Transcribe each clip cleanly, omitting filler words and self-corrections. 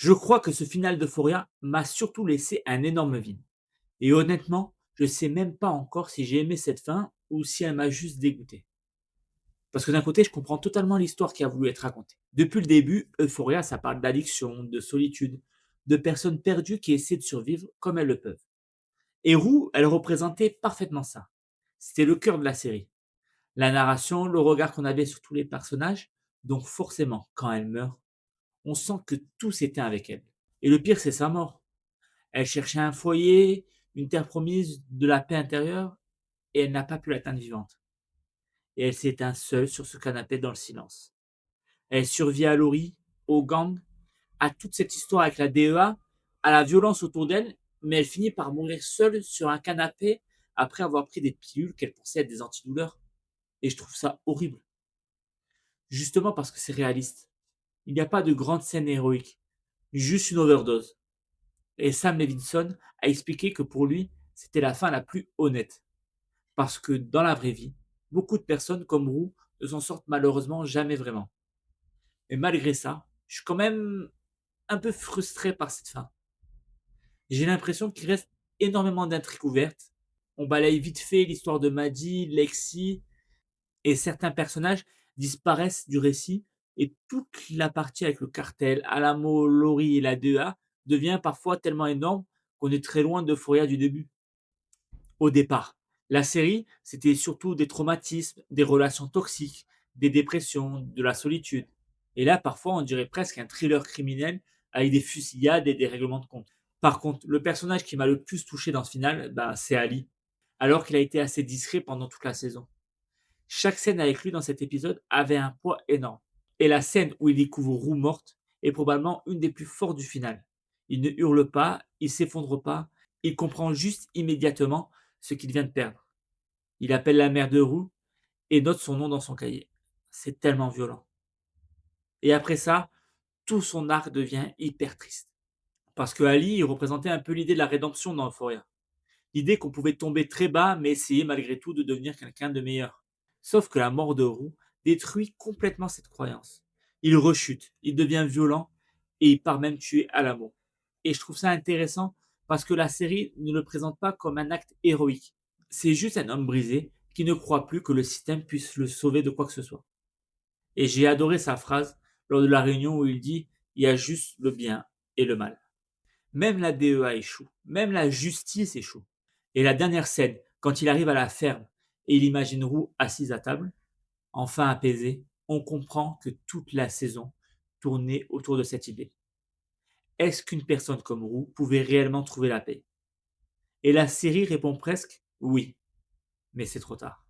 Je crois que ce final d'Euphoria m'a surtout laissé un énorme vide. Et honnêtement, je sais même pas encore si j'ai aimé cette fin ou si elle m'a juste dégoûté. Parce que d'un côté, je comprends totalement l'histoire qui a voulu être racontée. Depuis le début, Euphoria, ça parle d'addiction, de solitude, de personnes perdues qui essaient de survivre comme elles le peuvent. Et Rue, elle représentait parfaitement ça. C'était le cœur de la série. La narration, le regard qu'on avait sur tous les personnages, donc forcément, quand elle meurt, on sent que tout s'éteint avec elle. Et le pire, c'est sa mort. Elle cherchait un foyer, une terre promise, de la paix intérieure, et elle n'a pas pu l'atteindre vivante. Et elle s'éteint seule sur ce canapé dans le silence. Elle survit à Laurie, au gang, à toute cette histoire avec la DEA, à la violence autour d'elle, mais elle finit par mourir seule sur un canapé après avoir pris des pilules qu'elle pensait être des antidouleurs. Et je trouve ça horrible. Justement parce que c'est réaliste. Il n'y a pas de grande scène héroïque, juste une overdose. Et Sam Levinson a expliqué que pour lui, c'était la fin la plus honnête. Parce que dans la vraie vie, beaucoup de personnes comme Roux ne s'en sortent malheureusement jamais vraiment. Et malgré ça, je suis quand même un peu frustré par cette fin. J'ai l'impression qu'il reste énormément d'intrigues ouvertes. On balaye vite fait l'histoire de Maddie, Lexi, et certains personnages disparaissent du récit, et toute la partie avec le cartel, Alamo, Laurie et la DEA devient parfois tellement énorme qu'on est très loin d'Euphoria du début. Au départ, la série, c'était surtout des traumatismes, des relations toxiques, des dépressions, de la solitude. Et là, parfois, on dirait presque un thriller criminel avec des fusillades et des règlements de compte. Par contre, le personnage qui m'a le plus touché dans ce final, bah, c'est Ali, alors qu'il a été assez discret pendant toute la saison. Chaque scène avec lui dans cet épisode avait un poids énorme. Et la scène où il découvre Roux morte est probablement une des plus fortes du final. Il ne hurle pas, il s'effondre pas, il comprend juste immédiatement ce qu'il vient de perdre. Il appelle la mère de Roux et note son nom dans son cahier. C'est tellement violent. Et après ça, tout son arc devient hyper triste. Parce que Ali, il représentait un peu l'idée de la rédemption dans Euphoria. L'idée qu'on pouvait tomber très bas, mais essayer malgré tout de devenir quelqu'un de meilleur. Sauf que la mort de Roux détruit complètement cette croyance. Il rechute, il devient violent et il part même tuer Alamo. Et je trouve ça intéressant parce que la série ne le présente pas comme un acte héroïque. C'est juste un homme brisé qui ne croit plus que le système puisse le sauver de quoi que ce soit. Et j'ai adoré sa phrase lors de la réunion où il dit il y a juste le bien et le mal. Même la DEA échoue, même la justice échoue. Et la dernière scène, quand il arrive à la ferme et il imagine Roux assise à table, enfin apaisé, on comprend que toute la saison tournait autour de cette idée. Est-ce qu'une personne comme Roux pouvait réellement trouver la paix? Et la série répond presque oui, mais c'est trop tard.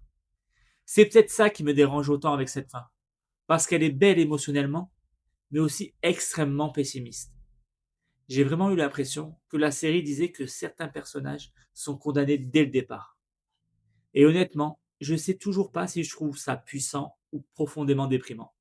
C'est peut-être ça qui me dérange autant avec cette fin, parce qu'elle est belle émotionnellement, mais aussi extrêmement pessimiste. J'ai vraiment eu l'impression que la série disait que certains personnages sont condamnés dès le départ. Et honnêtement, je sais toujours pas si je trouve ça puissant ou profondément déprimant.